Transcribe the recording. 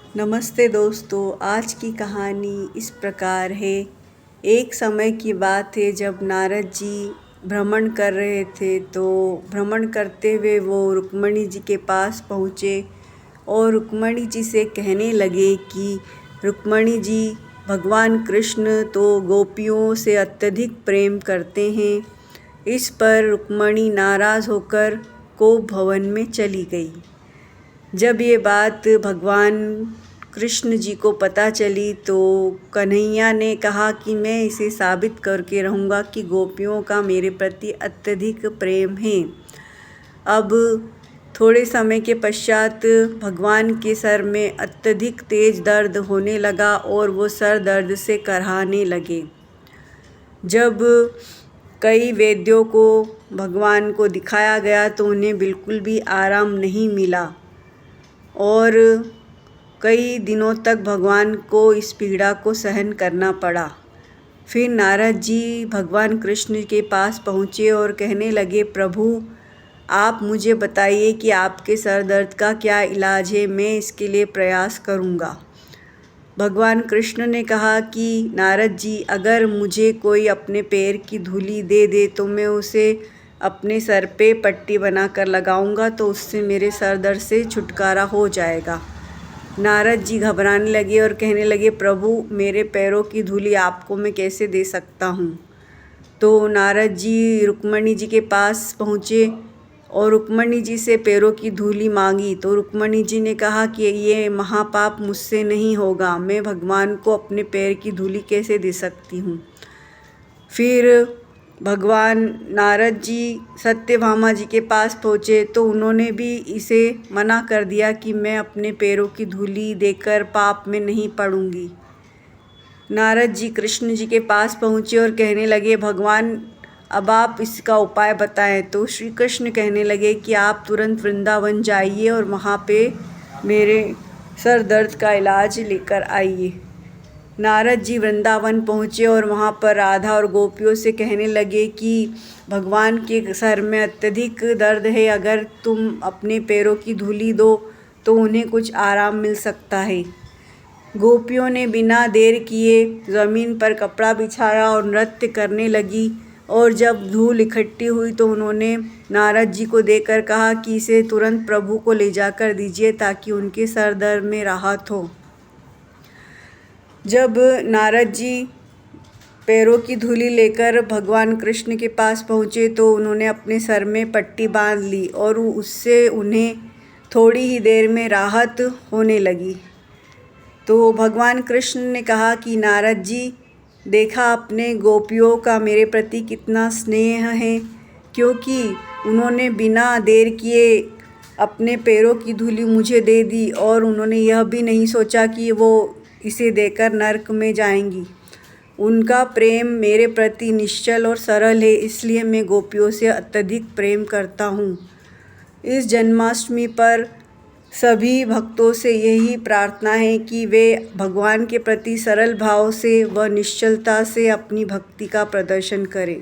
नमस्ते दोस्तों। आज की कहानी इस प्रकार है। एक समय की बात है जब नारद जी भ्रमण कर रहे थे, तो भ्रमण करते हुए वो रुक्मिणी जी के पास पहुँचे और रुक्मिणी जी से कहने लगे कि रुक्मिणी जी, भगवान कृष्ण तो गोपियों से अत्यधिक प्रेम करते हैं। इस पर रुक्मिणी नाराज़ होकर कोप भवन में चली गई। जब ये बात भगवान कृष्ण जी को पता चली तो कन्हैया ने कहा कि मैं इसे साबित करके रहूँगा कि गोपियों का मेरे प्रति अत्यधिक प्रेम है। अब थोड़े समय के पश्चात भगवान के सर में अत्यधिक तेज दर्द होने लगा और वो सर दर्द से कराहने लगे। जब कई वैद्यों को भगवान को दिखाया गया तो उन्हें बिल्कुल भी आराम नहीं मिला और कई दिनों तक भगवान को इस पीड़ा को सहन करना पड़ा। फिर नारद जी भगवान कृष्ण के पास पहुँचे और कहने लगे, प्रभु आप मुझे बताइए कि आपके सर दर्द का क्या इलाज है, मैं इसके लिए प्रयास करूँगा। भगवान कृष्ण ने कहा कि नारद जी, अगर मुझे कोई अपने पैर की धूली दे दे तो मैं उसे अपने सर पे पट्टी बनाकर लगाऊंगा, तो उससे मेरे सर दर्द से छुटकारा हो जाएगा। नारद जी घबराने लगे और कहने लगे, प्रभु मेरे पैरों की धूली आपको मैं कैसे दे सकता हूँ। तो नारद जी रुक्मिणी जी के पास पहुँचे और रुक्मिणी जी से पैरों की धूली मांगी। तो रुक्मिणी जी ने कहा कि ये महापाप मुझसे नहीं होगा, मैं भगवान को अपने पैर की धूली कैसे दे सकती हूँ। फिर भगवान नारद जी सत्यभामा जी के पास पहुँचे तो उन्होंने भी इसे मना कर दिया कि मैं अपने पैरों की धूली देकर पाप में नहीं पड़ूंगी। नारद जी कृष्ण जी के पास पहुँचे और कहने लगे, भगवान अब आप इसका उपाय बताएं। तो श्री कृष्ण कहने लगे कि आप तुरंत वृंदावन जाइए और वहाँ पे मेरे सर दर्द का इलाज लेकर आइए। नारद जी वृंदावन पहुँचे और वहाँ पर राधा और गोपियों से कहने लगे कि भगवान के सर में अत्यधिक दर्द है, अगर तुम अपने पैरों की धूली दो तो उन्हें कुछ आराम मिल सकता है। गोपियों ने बिना देर किए ज़मीन पर कपड़ा बिछाया और नृत्य करने लगी और जब धूल इकट्ठी हुई तो उन्होंने नारद जी को देकर कहा कि इसे तुरंत प्रभु को ले जाकर दीजिए ताकि उनके सर दर्द में राहत हो। जब नारद जी पैरों की धूली लेकर भगवान कृष्ण के पास पहुँचे तो उन्होंने अपने सर में पट्टी बांध ली और उससे उन्हें थोड़ी ही देर में राहत होने लगी। तो भगवान कृष्ण ने कहा कि नारद जी, देखा अपने गोपियों का मेरे प्रति कितना स्नेह है, क्योंकि उन्होंने बिना देर किए अपने पैरों की धूली मुझे दे दी और उन्होंने यह भी नहीं सोचा कि वो इसे देकर नरक में जाएंगी। उनका प्रेम मेरे प्रति निश्चल और सरल है, इसलिए मैं गोपियों से अत्यधिक प्रेम करता हूँ। इस जन्माष्टमी पर सभी भक्तों से यही प्रार्थना है कि वे भगवान के प्रति सरल भाव से व निश्चलता से अपनी भक्ति का प्रदर्शन करें।